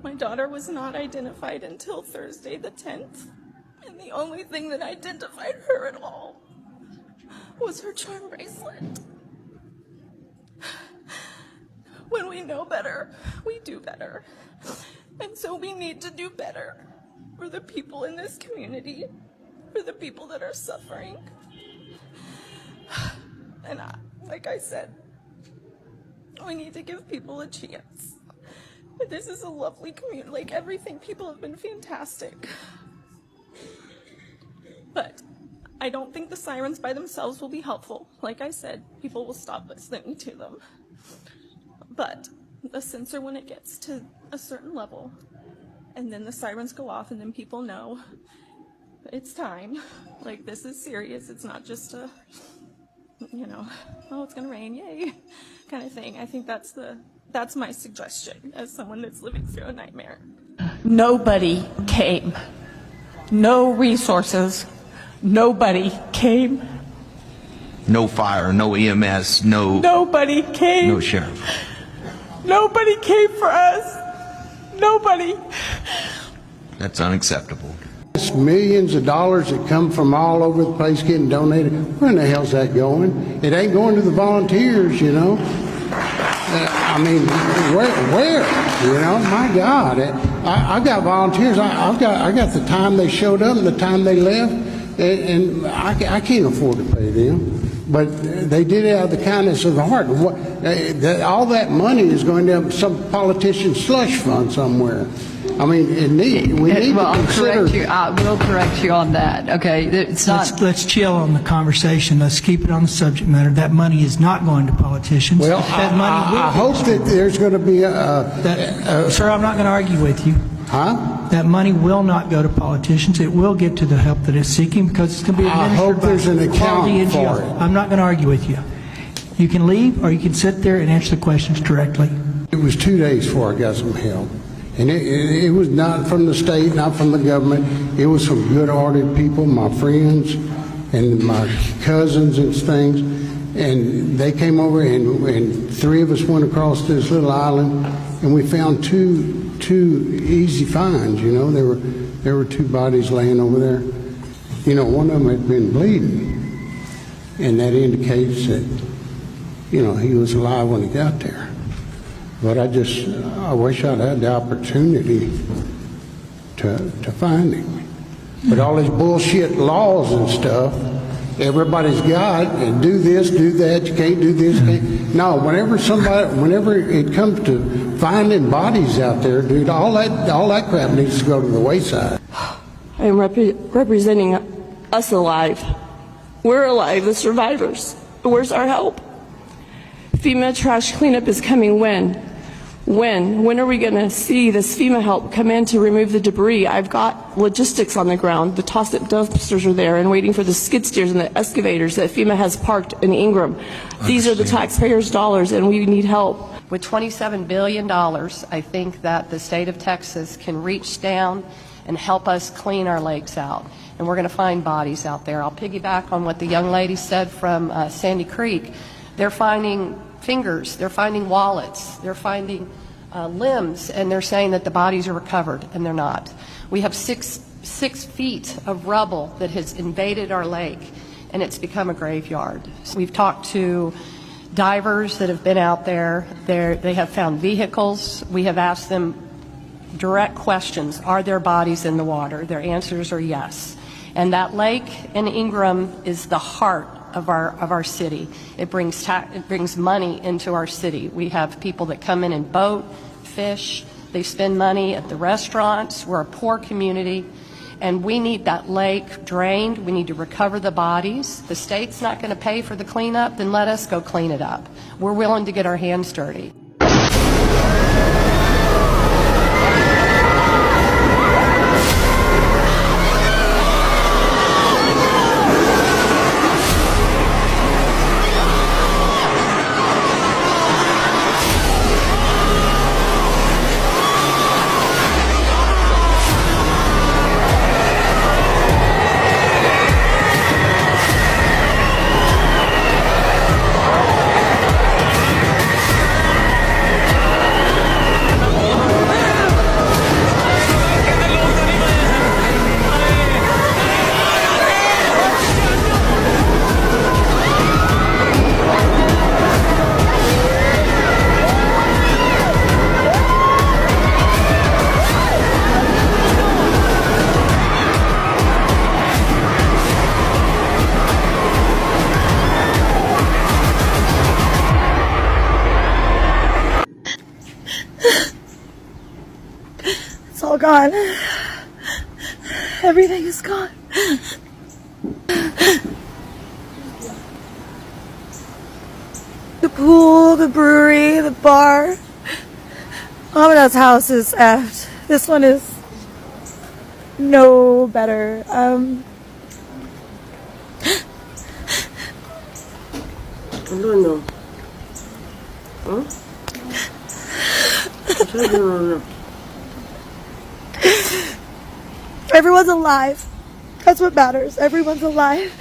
My daughter was not identified until Thursday the 10th, and the only thing that identified her at all was her charm bracelet. When we know better, we do better. And so we need to do better for the people in this community, for the people that are suffering. And like I said, we need to give people a chance. This is a lovely community. Like everything, people have been fantastic. But I don't think the sirens by themselves will be helpful. Like I said, people will stop listening to them. But the sensor, when it gets to a certain level, and then the sirens go off, and then people know it's time. Like, this is serious. It's not just a, oh, it's gonna rain, yay, kind of thing. I think that's my suggestion as someone that's living through a nightmare. Nobody came. No resources. Nobody came. No fire, no EMS, Nobody came. no sheriff. Nobody came for us. Nobody. That's unacceptable. It's millions of dollars that come from all over the place getting donated. Where in the hell's that going? It ain't going to the volunteers, I mean, where? My God. I've got volunteers. I got the time they showed up and the time they left, and I can't afford to pay them. But they did it out of the kindness of the heart. All that money is going to some politician's slush fund somewhere. I mean, we need to consider. I will correct you on that. Okay, it's not. Let's chill on the conversation. Let's keep it on the subject matter. That money is not going to politicians. Well, that money I hope that there's going to be Sir, I'm not going to argue with you. Huh? That money will not go to politicians. It will get to the help that it's seeking because it's going to be administered I hope there's an account for it. I'm not going to argue with you. You can leave or you can sit there and answer the questions directly. It was 2 days before I got some help. And it was not from the state, not from the government. It was from good-hearted people, my friends and my cousins and things. And they came over, and three of us went across this little island, and we found two easy finds. There were two bodies laying over there. One of them had been bleeding, and that indicates that he was alive when he got there. But I wish I'd had the opportunity to find him. But all these bullshit laws and stuff, everybody's got, and do this, do that, you can't do this. No, whenever it comes to finding bodies out there, dude, all that crap needs to go to the wayside. I am representing us alive. We're alive, the survivors. Where's our help? FEMA trash cleanup is coming when? When are we going to see this FEMA help come in to remove the debris? I've got logistics on the ground. The toss-up dumpsters are there and waiting for the skid steers and the excavators that FEMA has parked in Ingram. These are the taxpayers' dollars, and we need help. With $27 billion, I think that the state of Texas can reach down and help us clean our lakes out. And we're going to find bodies out there. I'll piggyback on what the young lady said from Sandy Creek. They're finding fingers, they're finding wallets, they're finding limbs, and they're saying that the bodies are recovered, and they're not. We have six feet of rubble that has invaded our lake, and it's become a graveyard. We've talked to divers that have been out there. They have found vehicles. We have asked them direct questions. Are there bodies in the water? Their answers are yes. And that lake in Ingram is the heart of our city. It brings money into our city. We have people that come in and boat, fish, they spend money at the restaurants. We're a poor community, and we need that lake drained. We need to recover the bodies. The state's not going to pay for the cleanup, then let us go clean it up. We're willing to get our hands dirty. It's all gone. Everything is gone. The pool, the brewery, the bar. Amadou's house is effed. This one is no better. No. Huh? No. Everyone's alive. That's what matters. Everyone's alive.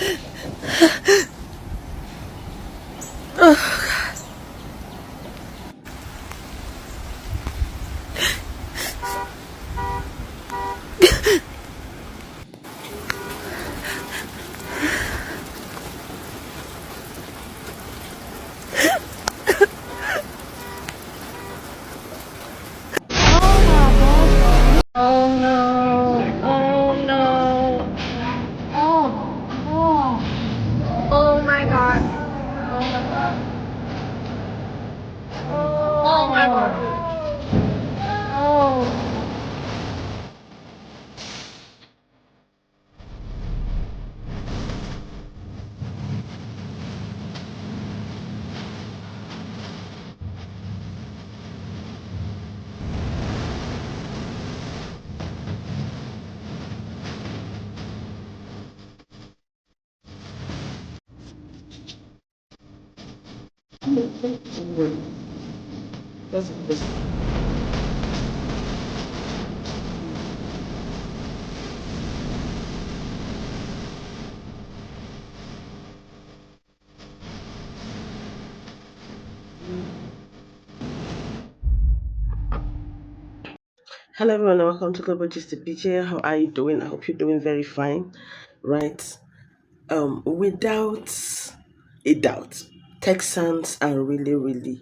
Hello everyone, and welcome to Global Gist BJ. How are you doing? I hope you're doing very fine, right? Without a doubt, Texans are really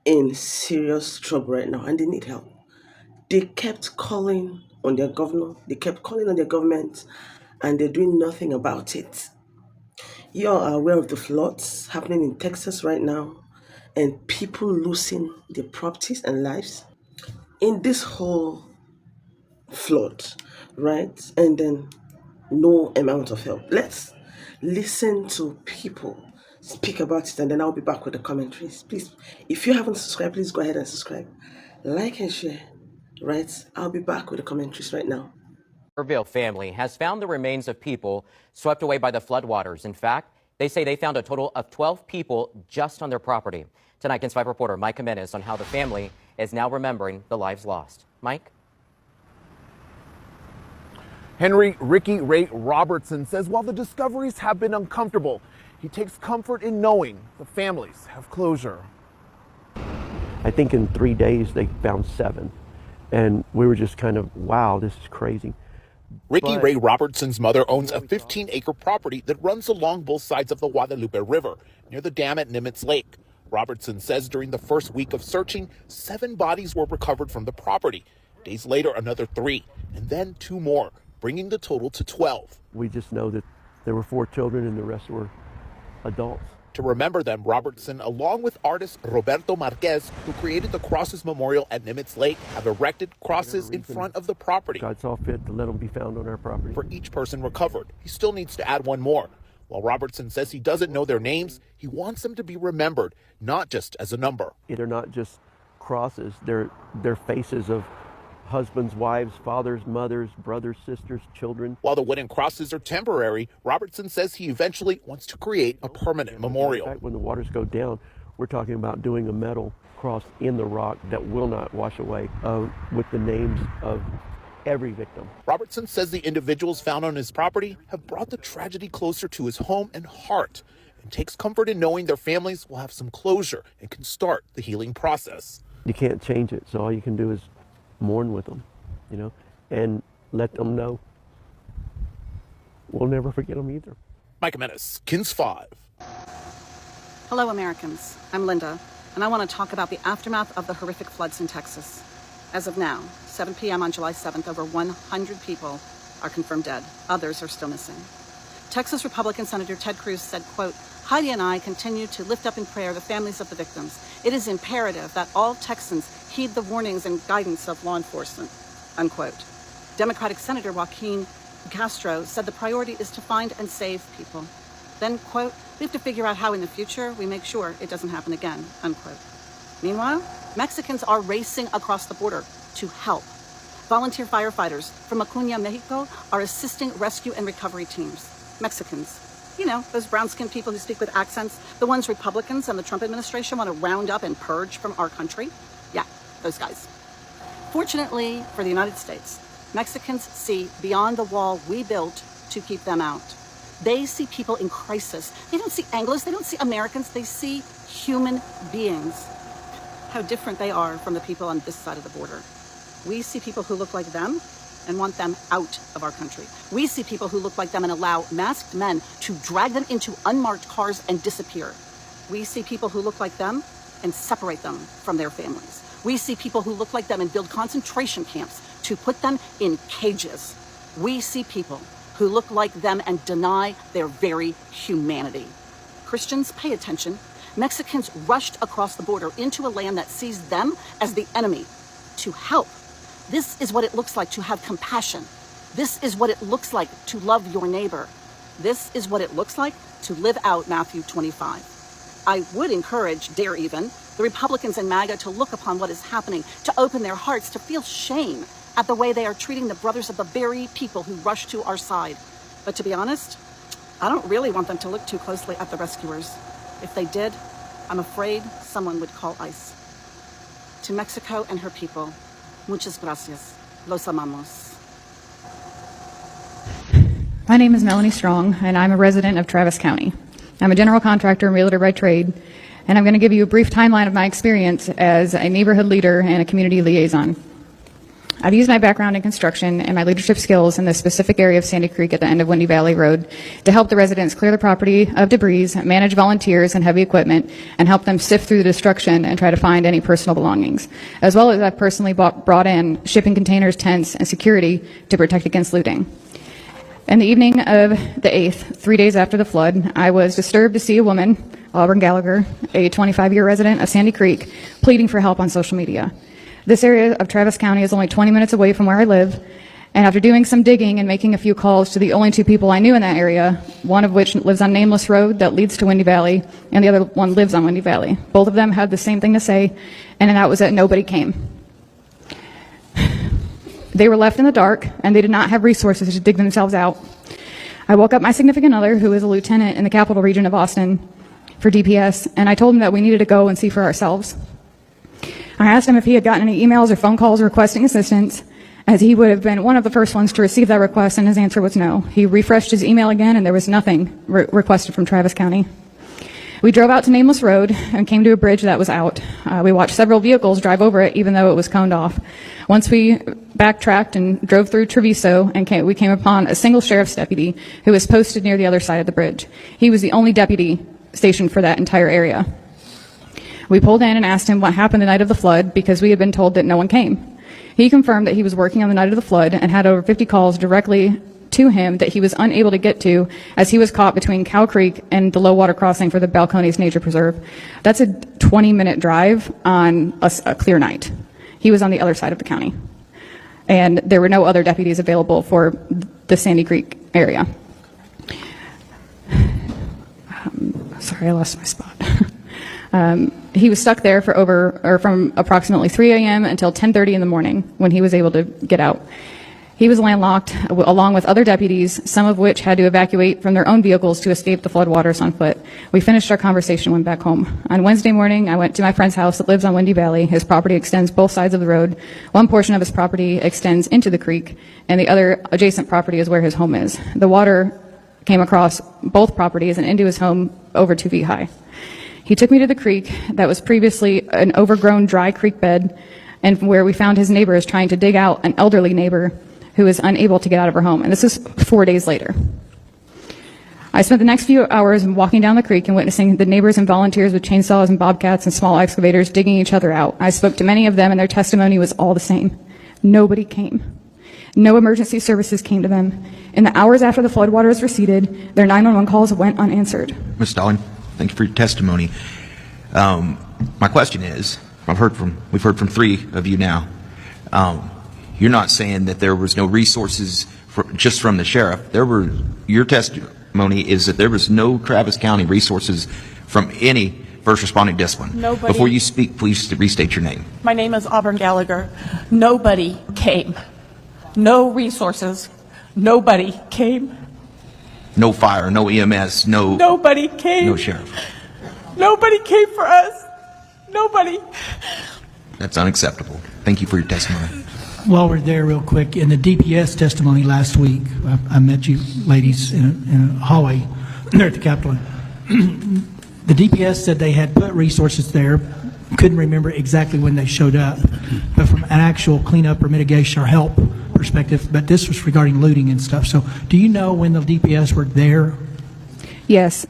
in serious trouble right now, and they need help. They kept calling on their governor, they kept calling on their government, and they're doing nothing about it. You all are aware of the floods happening in Texas right now, and people losing their properties and lives in this whole flood, right? And then no amount of help. Let's listen to people speak about it, and then I'll be back with the commentaries. Please, if you haven't subscribed, please go ahead and subscribe, like and share, right? I'll be back with the commentaries right now. Irville family has found the remains of people swept away by the floodwaters. In fact, they say they found a total of 12 people just on their property. Tonight, Can 5 reporter Mike Jimenez on how the family is now remembering the lives lost. Mike? Henry Ricky Ray Robertson says while the discoveries have been uncomfortable, he takes comfort in knowing the families have closure. I think in 3 days they found 7. And we were just kind of, wow, this is crazy. Ricky Ray Robertson's mother owns a 15-acre property that runs along both sides of the Guadalupe River near the dam at Nimitz Lake. Robertson says during the first week of searching, 7 bodies were recovered from the property. Days later, another 3, and then 2 more, bringing the total to 12. We just know that there were 4 children and the rest were adults. To remember them, Robertson, along with artist Roberto Marquez, who created the Crosses Memorial at Nimitz Lake, have erected crosses in front of the property. God saw fit to let them be found on our property. For each person recovered, he still needs to add 1 more. While Robertson says he doesn't know their names, he wants them to be remembered, not just as a number. They're not just crosses, they're faces of husbands, wives, fathers, mothers, brothers, sisters, children. While the wooden crosses are temporary, Robertson says he eventually wants to create a permanent memorial. In fact, when the waters go down, we're talking about doing a metal cross in the rock that will not wash away with the names of every victim. Robertson says the individuals found on his property have brought the tragedy closer to his home and heart, and takes comfort in knowing their families will have some closure and can start the healing process. You can't change it, so all you can do is mourn with them, and let them know we'll never forget them either. Mike Jimenez, KINS 5. Hello, Americans. I'm Linda, and I want to talk about the aftermath of the horrific floods in Texas. As of now, 7 p.m. on July 7th, over 100 people are confirmed dead. Others are still missing. Texas Republican Senator Ted Cruz said, quote, Heidi and I continue to lift up in prayer the families of the victims. It is imperative that all Texans heed the warnings and guidance of law enforcement. unquote. Democratic Senator Joaquin Castro said the priority is to find and save people. Then, quote, we have to figure out how in the future we make sure it doesn't happen again, unquote. Meanwhile, Mexicans are racing across the border to help. Volunteer firefighters from Acuña, Mexico are assisting rescue and recovery teams. Mexicans. You know, those brown-skinned people who speak with accents, the ones Republicans and the Trump administration want to round up and purge from our country. Yeah, those guys. Fortunately for the United States, Mexicans see beyond the wall we built to keep them out. They see people in crisis. They don't see Anglos, they don't see Americans, they see human beings. How different they are from the people on this side of the border. We see people who look like them and want them out of our country. We see people who look like them and allow masked men to drag them into unmarked cars and disappear. We see people who look like them and separate them from their families. We see people who look like them and build concentration camps to put them in cages. We see people who look like them and deny their very humanity. Christians, pay attention. Mexicans rushed across the border into a land that sees them as the enemy to help. This is what it looks like to have compassion. This is what it looks like to love your neighbor. This is what it looks like to live out Matthew 25. I would encourage, dare even, the Republicans and MAGA to look upon what is happening, to open their hearts, to feel shame at the way they are treating the brothers of the very people who rush to our side. But to be honest, I don't really want them to look too closely at the rescuers. If they did, I'm afraid someone would call ICE. To Mexico and her people, muchas gracias. Los amamos. My name is Melanie Strong, and I'm a resident of Travis County. I'm a general contractor and realtor by trade, and I'm going to give you a brief timeline of my experience as a neighborhood leader and a community liaison. I've used my background in construction and my leadership skills in the specific area of Sandy Creek at the end of Windy Valley Road to help the residents clear the property of debris, manage volunteers and heavy equipment, and help them sift through the destruction and try to find any personal belongings. As well as I've personally brought in shipping containers, tents, and security to protect against looting. In the evening of the 8th, 3 days after the flood, I was disturbed to see a woman, Auburn Gallagher, a 25-year resident of Sandy Creek, pleading for help on social media. This area of Travis County is only 20 minutes away from where I live, and after doing some digging and making a few calls to the only two people I knew in that area, one of which lives on Nameless Road that leads to Windy Valley, and the other one lives on Windy Valley. Both of them had the same thing to say, and that was that nobody came. They were left in the dark, and they did not have resources to dig themselves out. I woke up my significant other, who is a lieutenant in the Capital Region of Austin for DPS, and I told him that we needed to go and see for ourselves. I asked him if he had gotten any emails or phone calls requesting assistance, as he would have been one of the first ones to receive that request, and his answer was no. He refreshed his email again, and there was nothing requested from Travis County. We drove out to Nameless Road and came to a bridge that was out. We watched several vehicles drive over it, even though it was coned off. Once we backtracked and drove through Treviso, and we came upon a single sheriff's deputy who was posted near the other side of the bridge. He was the only deputy stationed for that entire area. We pulled in and asked him what happened the night of the flood because we had been told that no one came. He confirmed that he was working on the night of the flood and had over 50 calls directly to him that he was unable to get to as he was caught between Cow Creek and the low water crossing for the Balcones Nature Preserve. That's a 20-minute drive on a clear night. He was on the other side of the county. And there were no other deputies available for the Sandy Creek area. Sorry, I lost my spot. He was stuck there from approximately 3 a.m. until 10:30 in the morning when he was able to get out. He was landlocked along with other deputies, some of which had to evacuate from their own vehicles to escape the floodwaters on foot. We finished our conversation and went back home. On Wednesday morning, I went to my friend's house that lives on Windy Valley. His property extends both sides of the road. One portion of his property extends into the creek, and the other adjacent property is where his home is. The water came across both properties and into his home over 2 feet high. He took me to the creek that was previously an overgrown dry creek bed, and where we found his neighbors trying to dig out an elderly neighbor who was unable to get out of her home. And this is 4 days later. I spent the next few hours walking down the creek and witnessing the neighbors and volunteers with chainsaws and bobcats and small excavators digging each other out. I spoke to many of them, and their testimony was all the same. Nobody came. No emergency services came to them. In the hours after the floodwaters receded, their 911 calls went unanswered. Ms. Stalin, thank you for your testimony. My question is, we've heard from 3 of you now. You're not saying that there was no resources just from the sheriff. Your testimony is that there was no Travis County resources from any first responding discipline. Nobody. Before you speak, please restate your name. My name is Auburn Gallagher. Nobody came. No resources. Nobody came. No fire, no EMS, Nobody came. no sheriff. Nobody came for us. Nobody. That's unacceptable. Thank you for your testimony. While we're there, real quick, in the DPS testimony last week, I met you ladies in a hallway there at the Capitol. The DPS said they had put resources there, couldn't remember exactly when they showed up, but from an actual cleanup or mitigation or help perspective, but this was regarding looting and stuff. So do you know when the DPS were there? Yes.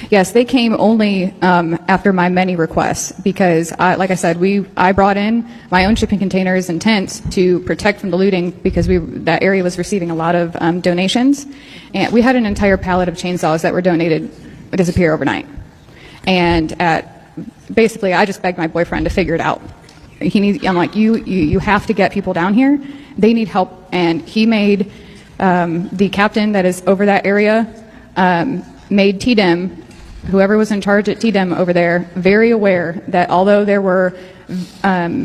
Yes, they came only after my many requests because, like I said, I brought in my own shipping containers and tents to protect from the looting because that area was receiving a lot of donations. And we had an entire pallet of chainsaws that were donated disappear overnight. And basically, I just begged my boyfriend to figure it out. I'm like, you have to get people down here. They need help. And he made the captain that is over that area made TDEM, whoever was in charge at TDEM over there, very aware that although there were a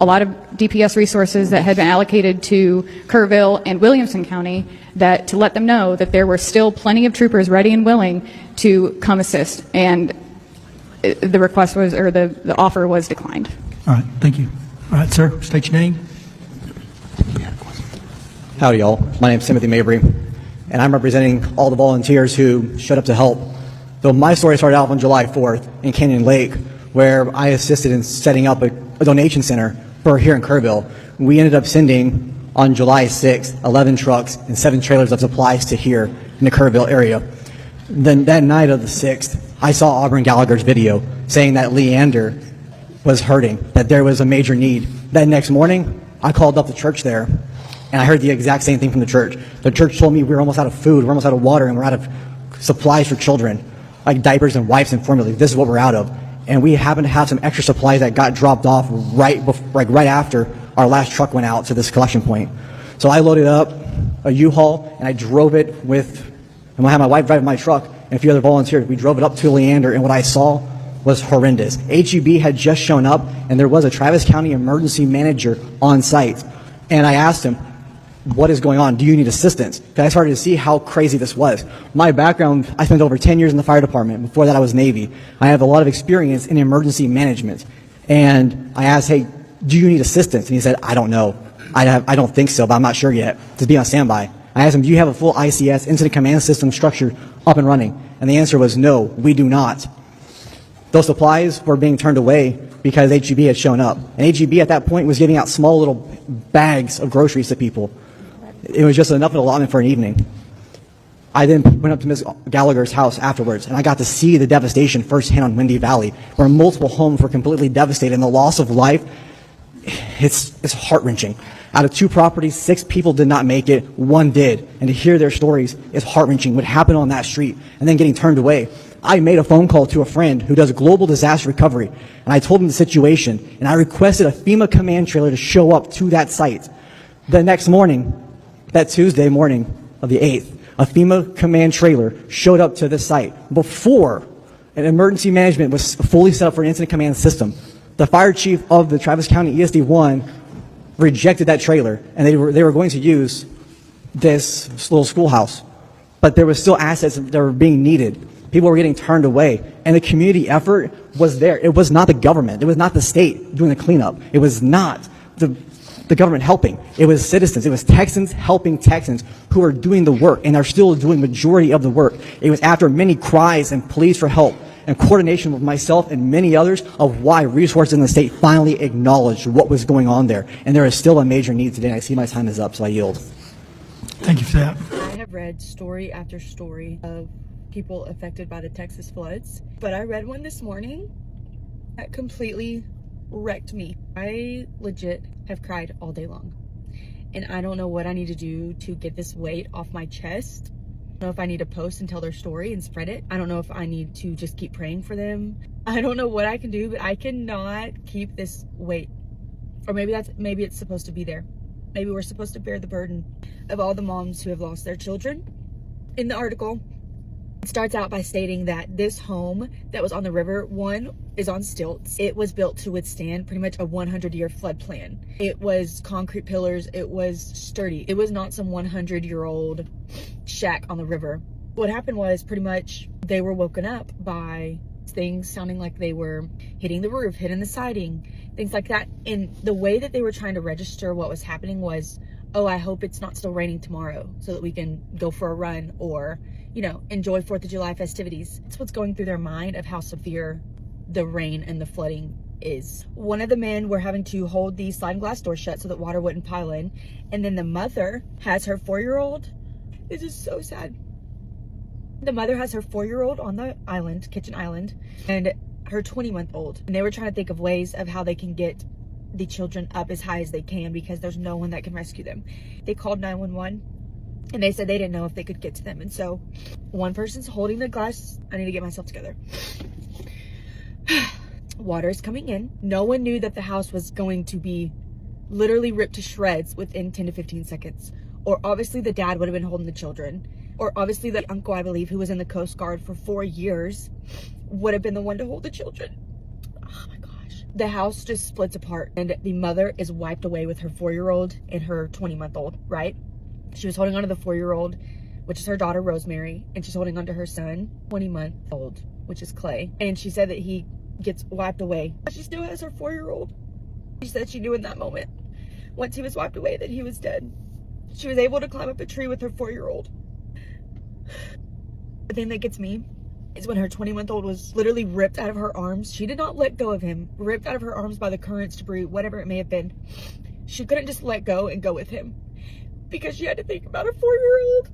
lot of DPS resources that had been allocated to Kerrville and Williamson County, that to let them know that there were still plenty of troopers ready and willing to come assist. And the request was, or the offer was declined. All right, thank you. All right, sir, state your name. Howdy, y'all. My name is Timothy Mabry, and I'm representing all the volunteers who showed up to help. Though my story started out on July 4th in Canyon Lake, where I assisted in setting up a donation center for here in Kerrville. We ended up sending, on July 6th, 11 trucks and 7 trailers of supplies to here in the Kerrville area. Then that night of the 6th, I saw Auburn Gallagher's video saying that Leander was hurting, that there was a major need. That next morning, I called up the church there, and I heard the exact same thing from the church. The church told me we were almost out of food, we're almost out of water, and we're out of supplies for children, like diapers and wipes and formula. This is what we're out of. And we happened to have some extra supplies that got dropped off right after our last truck went out to this collection point. So I loaded up a U-Haul, and I drove it and I had my wife drive my truck, and a few other volunteers. We drove it up to Leander, and what I saw was horrendous. HEB had just shown up, and there was a Travis County emergency manager on site. And I asked him, what is going on? Do you need assistance? Because I started to see how crazy this was. My background, I spent over 10 years in the fire department. Before that, I was Navy. I have a lot of experience in emergency management. And I asked, hey, do you need assistance? And he said, I don't know. I don't think so, but I'm not sure yet. To be on standby. I asked him, do you have a full ICS, incident command system structure, up and running? And the answer was no, we do not. Those supplies were being turned away because HEB had shown up. And HEB at that point was giving out small little bags of groceries to people. It was just enough of an allotment for an evening. I then went up to Ms. Gallagher's house afterwards, and I got to see the devastation firsthand on Windy Valley, where multiple homes were completely devastated, and the loss of life, it's heart-wrenching. Out of 2 properties, 6 people did not make it, 1 did. And to hear their stories is heart-wrenching, what happened on that street, and then getting turned away. I made a phone call to a friend who does global disaster recovery, and I told him the situation, and I requested a FEMA command trailer to show up to that site. The next morning, that Tuesday morning of the 8th, a FEMA command trailer showed up to this site before an emergency management was fully set up for an incident command system. The fire chief of the Travis County ESD-1 rejected that trailer, and they were going to use this little schoolhouse. But there was still assets that were being needed. People were getting turned away, and the community effort was there. It was not the government. It was not the state doing the cleanup. It was not the government helping. It was citizens. It was Texans helping Texans who are doing the work and are still doing majority of the work. It was after many cries and pleas for help and coordination with myself and many others of why resources in the state finally acknowledged what was going on there. And there is still a major need today. I see my time is up, so I yield. Thank you for that. I have read story after story of people affected by the Texas floods, but I read one this morning that completely wrecked me. I legit have cried all day long, and I don't know what I need to do to get this weight off my chest. I don't know if I need to post and tell their story and spread it. I don't know if I need to just keep praying for them. I don't know what I can do, but I cannot keep this weight Or maybe it's supposed to be there. Maybe we're supposed to bear the burden of all the moms who have lost their children. In the article, it starts out by stating that this home that was on the river, one, is on stilts. It was built to withstand pretty much a 100-year flood plan. It was concrete pillars. It was sturdy. It was not some 100-year-old shack on the river. What happened was pretty much they were woken up by things sounding like they were hitting the roof, hitting the siding, things like that. And the way that they were trying to register what was happening was, oh, I hope it's not still raining tomorrow so that we can go for a run or, you know, enjoy 4th of July festivities. That's what's going through their mind of how severe the rain and the flooding is. One of the men were having to hold the sliding glass door shut so that water wouldn't pile in. And then the mother has her 4-year-old. This is so sad. The mother has her 4-year-old on the island, kitchen island, and her 20-month-old. And they were trying to think of ways of how they can get the children up as high as they can because there's no one that can rescue them. They called 911 and they said they didn't know if they could get to them. And so one person's holding the glass. I need to get myself together. Water is coming in. No one knew that the house was going to be literally ripped to shreds within 10 to 15 seconds. Or obviously the dad would have been holding the children. Or obviously the uncle, I believe, who was in the Coast Guard for 4 years would have been the one to hold the children. Oh my gosh. The house just splits apart and the mother is wiped away with her 4-year-old and her 20-month-old, right? She was holding on to the 4-year-old, which is her daughter, Rosemary, and she's holding on to her son, 20-month-old, which is Clay. And she said that he gets wiped away. She still has her 4-year-old. She said she knew in that moment, once he was wiped away, that he was dead. She was able to climb up a tree with her 4-year-old. The thing that gets me is when her 20-month-old was literally ripped out of her arms. She did not let go of him, ripped out of her arms by the currents, debris, whatever it may have been. She couldn't just let go and go with him because she had to think about her 4-year-old.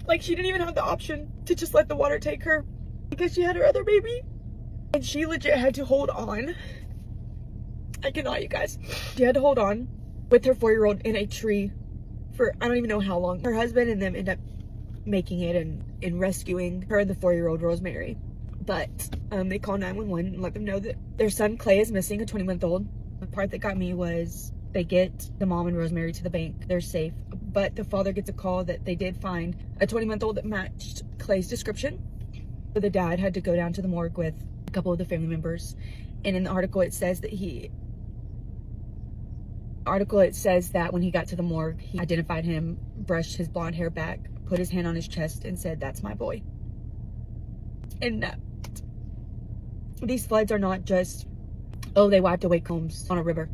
Like, she didn't even have the option to just let the water take her because she had her other baby. And she legit had to hold on. I cannot, you guys. She had to hold on with her 4-year-old in a tree for I don't even know how long. Her husband and them end up making it and rescuing her and the 4-year-old Rosemary. But they call 911 and let them know that their son Clay is missing, a 20-month-old. The part that got me was they get the mom and Rosemary to the bank. They're safe. But the father gets a call that they did find a 20-month-old that matched Clay's description. So the dad had to go down to the morgue with a couple of the family members. And in the article it says that when he got to the morgue, he identified him, brushed his blonde hair back, put his hand on his chest and said, "That's my boy." And these floods are not just, oh, they wiped away homes on a river.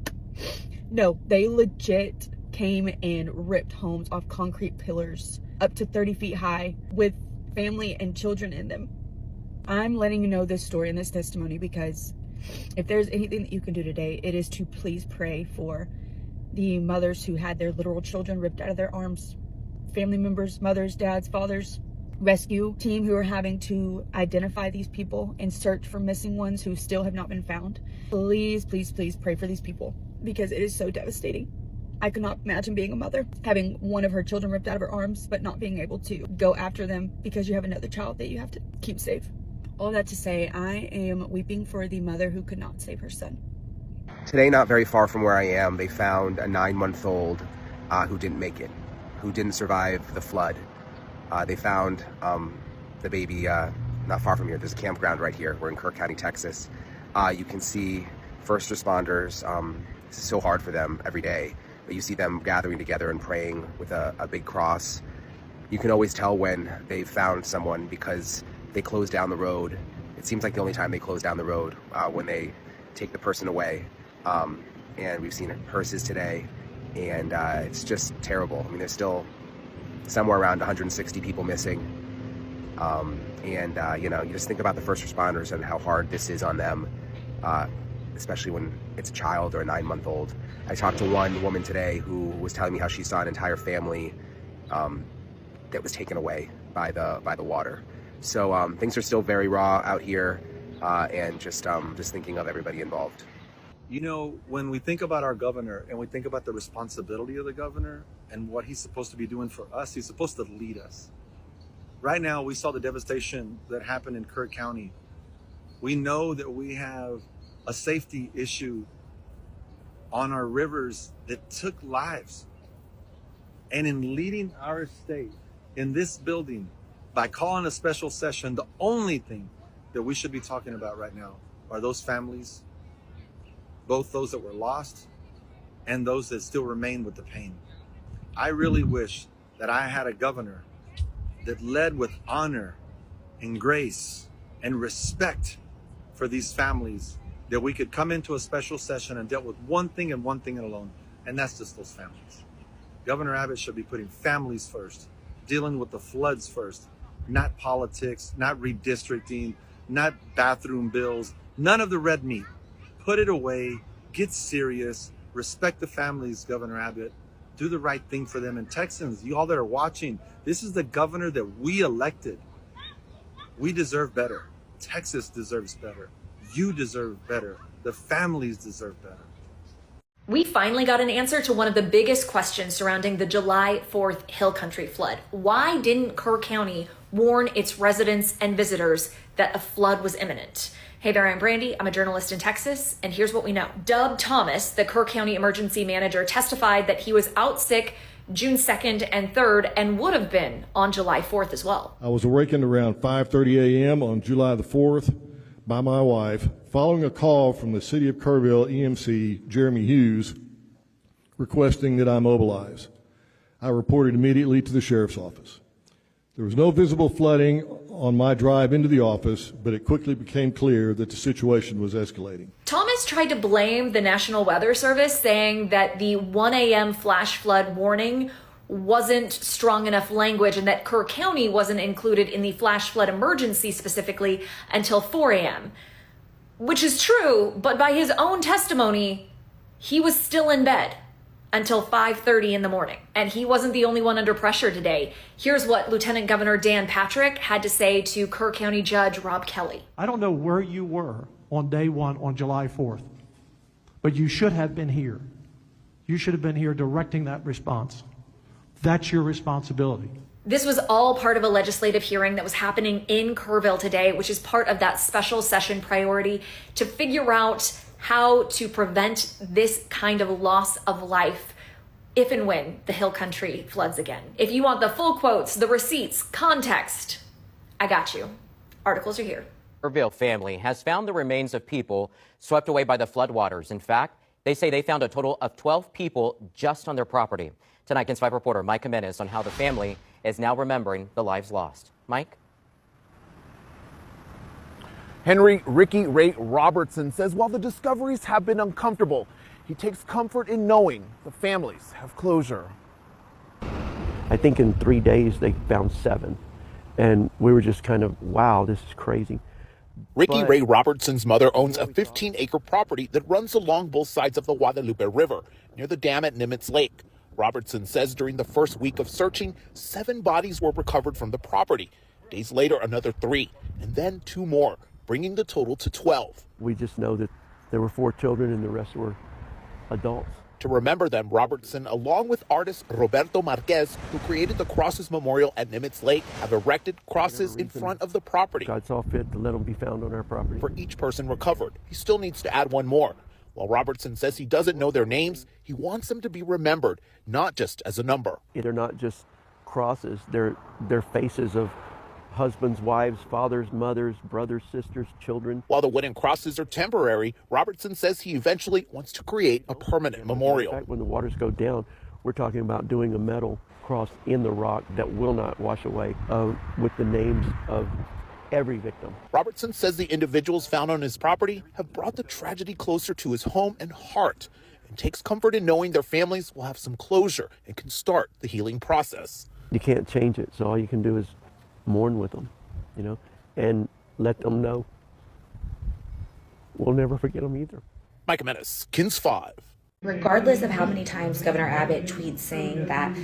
No, they legit came and ripped homes off concrete pillars up to 30 feet high with family and children in them. I'm letting you know this story and this testimony because if there's anything that you can do today, it is to please pray for the mothers who had their literal children ripped out of their arms, family members, mothers, dads, fathers, rescue team who are having to identify these people and search for missing ones who still have not been found. Please, please, please pray for these people because it is so devastating. I could not imagine being a mother, having one of her children ripped out of her arms, but not being able to go after them because you have another child that you have to keep safe. All that to say, I am weeping for the mother who could not save her son. Today, not very far from where I am, they found a 9-month-old who didn't make it, who didn't survive the flood. They found the baby not far from here. There's a campground right here. We're in Kirk County, Texas. You can see first responders. It's so hard for them every day, but you see them gathering together and praying with a big cross. You can always tell when they've found someone because they close down the road. It seems like the only time they close down the road when they take the person away. And we've seen hearses today, and it's just terrible. I mean, there's still somewhere around 160 people missing. You know, you just think about the first responders and how hard this is on them, especially when it's a child or a 9-month-old. I talked to one woman today who was telling me how she saw an entire family that was taken away by the water. So things are still very raw out here, and just thinking of everybody involved. You know, when we think about our governor and we think about the responsibility of the governor and what he's supposed to be doing for us, he's supposed to lead us. Right now, we saw the devastation that happened in Kirk County. We know that we have a safety issue on our rivers that took lives. And in leading our state in this building, by calling a special session, the only thing that we should be talking about right now are those families, both those that were lost and those that still remain with the pain. I really wish that I had a governor that led with honor and grace and respect for these families, that we could come into a special session and deal with one thing and one thing alone, and that's just those families. Governor Abbott should be putting families first, dealing with the floods first, not politics, not redistricting, not bathroom bills, none of the red meat. Put it away, get serious, respect the families, Governor Abbott. Do the right thing for them. And Texans, you all that are watching, this is the governor that we elected. We deserve better. Texas deserves better. You deserve better. The families deserve better. We finally got an answer to one of the biggest questions surrounding the July 4th Hill Country flood. Why didn't Kerr County warn its residents and visitors that a flood was imminent? Hey there, I'm Brandy. I'm a journalist in Texas, and here's what we know. Dub Thomas, the Kerr County emergency manager, testified that he was out sick June 2nd and 3rd and would have been on July 4th as well. I was awakened around 5:30 a.m. on July the 4th by my wife following a call from the City of Kerrville EMC, Jeremy Hughes, requesting that I mobilize. I reported immediately to the sheriff's office. There was no visible flooding on my drive into the office, but it quickly became clear that the situation was escalating. Thomas tried to blame the National Weather Service, saying that the 1 a.m. flash flood warning wasn't strong enough language and that Kerr County wasn't included in the flash flood emergency specifically until 4 a.m., which is true, but by his own testimony, he was still in bed until 5:30 in the morning. And he wasn't the only one under pressure today. Here's what Lieutenant Governor Dan Patrick had to say to Kerr County Judge Rob Kelly. I don't know where you were on day one on July 4th, but you should have been here. You should have been here directing that response. That's your responsibility. This was all part of a legislative hearing that was happening in Kerrville today, which is part of that special session priority to figure out how to prevent this kind of loss of life if and when the Hill Country floods again. If you want the full quotes, the receipts, context, I got you. Articles are here. Kerrville family has found the remains of people swept away by the floodwaters. In fact, they say they found a total of 12 people just on their property. Tonight, KENS 5 reporter Mike Jimenez on how the family is now remembering the lives lost. Mike? Henry Ricky Ray Robertson says while the discoveries have been uncomfortable, he takes comfort in knowing the families have closure. I think in 3 days they found 7. And we were just kind of, wow, this is crazy. Ricky Ray Robertson's mother owns a 15-acre property that runs along both sides of the Guadalupe River near the dam at Nimitz Lake. Robertson says during the first week of searching, 7 bodies were recovered from the property. Days later, another 3, and then 2 more, bringing the total to 12. We just know that there were 4 children and the rest were adults. To remember them, Robertson, along with artist Roberto Marquez, who created the Crosses Memorial at Nimitz Lake, have erected crosses in front of the property. God saw fit to let them be found on our property. For each person recovered. He still needs to add 1 more. While Robertson says he doesn't know their names, he wants them to be remembered, not just as a number. They're not just crosses, they're faces of husbands, wives, fathers, mothers, brothers, sisters, children. While the wooden crosses are temporary, Robertson says he eventually wants to create a permanent memorial. In fact, when the waters go down, we're talking about doing a metal cross in the rock that will not wash away with the names of every victim. Robertson says the individuals found on his property have brought the tragedy closer to his home and heart, and takes comfort in knowing their families will have some closure and can start the healing process. You can't change it, so all you can do is mourn with them, and let them know we'll never forget them either. Mike Jimenez, KENS 5. Regardless of how many times Governor Abbott tweets saying that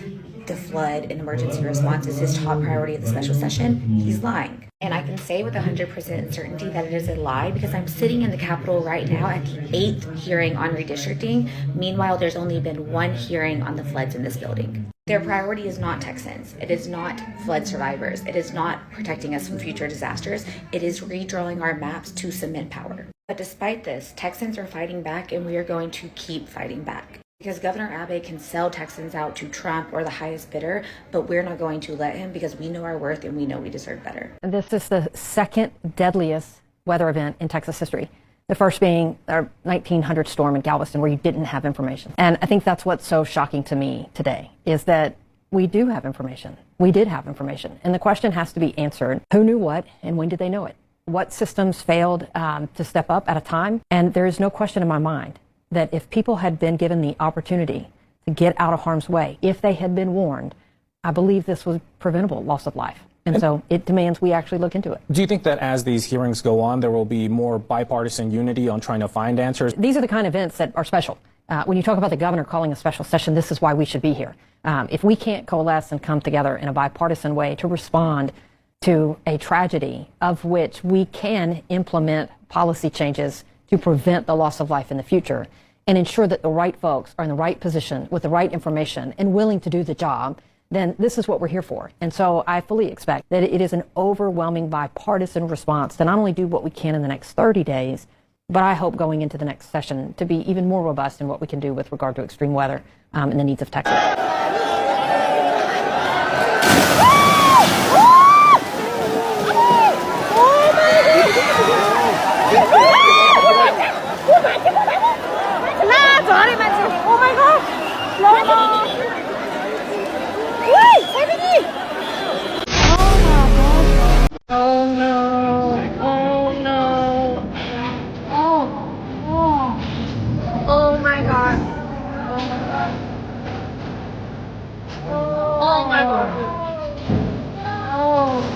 the flood and emergency response is his top priority of the special session, he's lying. And I can say with 100% certainty that it is a lie because I'm sitting in the Capitol right now at the 8th hearing on redistricting. Meanwhile, there's only been 1 hearing on the floods in this building. Their priority is not Texans. It is not flood survivors. It is not protecting us from future disasters. It is redrawing our maps to cement power. But despite this, Texans are fighting back, and we are going to keep fighting back. Because Governor Abbott can sell Texans out to Trump or the highest bidder, but we're not going to let him because we know our worth and we know we deserve better. This is the second deadliest weather event in Texas history. The first being our 1900 storm in Galveston, where you didn't have information. And I think that's what's so shocking to me today, is that we do have information. We did have information. And the question has to be answered. Who knew what, and when did they know it? What systems failed to step up at a time? And there is no question in my mind that if people had been given the opportunity to get out of harm's way, if they had been warned, I believe this was preventable loss of life. And so it demands we actually look into it. Do you think that as these hearings go on, there will be more bipartisan unity on trying to find answers? These are the kind of events that are special. When you talk about the governor calling a special session, this is why we should be here. If we can't coalesce and come together in a bipartisan way to respond to a tragedy of which we can implement policy changes to prevent the loss of life in the future and ensure that the right folks are in the right position with the right information and willing to do the job, then this is what we're here for. And so I fully expect that it is an overwhelming bipartisan response to not only do what we can in the next 30 days, but I hope going into the next session to be even more robust in what we can do with regard to extreme weather and the needs of Texas. Oh my God! Wait, oh no! Oh no! Oh my God! Oh my God! Oh.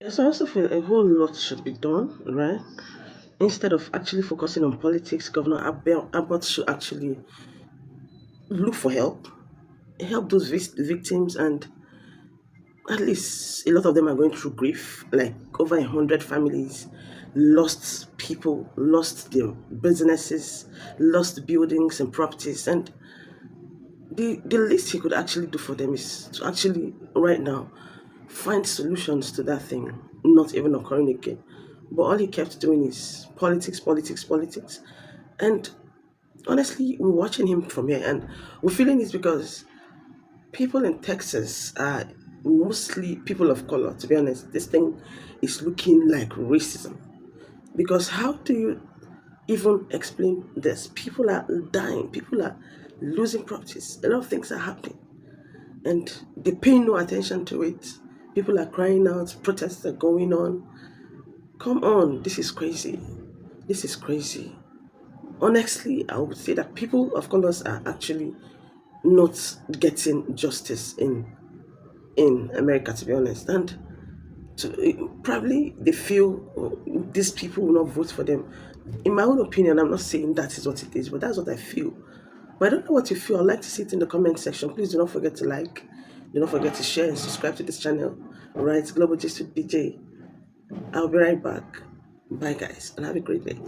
Yes, I also feel a whole lot should be done, right? Instead of actually focusing on politics, Governor Abbott should actually look for help those victims, and at least a lot of them are going through grief. Like over 100 families lost people, lost their businesses, lost buildings and properties, and the least he could actually do for them is to actually right now find solutions to that thing not even occurring again. But all he kept doing is politics, politics, politics. And honestly, we're watching him from here and we're feeling it because people in Texas are mostly people of color. To be honest, this thing is looking like racism. Because how do you even explain this? People are dying, people are losing properties, a lot of things are happening, and they pay no attention to it. People are crying out, protests are going on. Come on, this is crazy. This is crazy. Honestly, I would say that people of colors are actually not getting justice in America, to be honest. And probably they feel these people will not vote for them. In my own opinion, I'm not saying that is what it is, but that's what I feel. But I don't know what you feel. I'd like to see it in the comment section. Please do not forget to like, do not forget to share and subscribe to this channel. Alright, Global Gist with DJ. I'll be right back. Bye guys, and have a great day.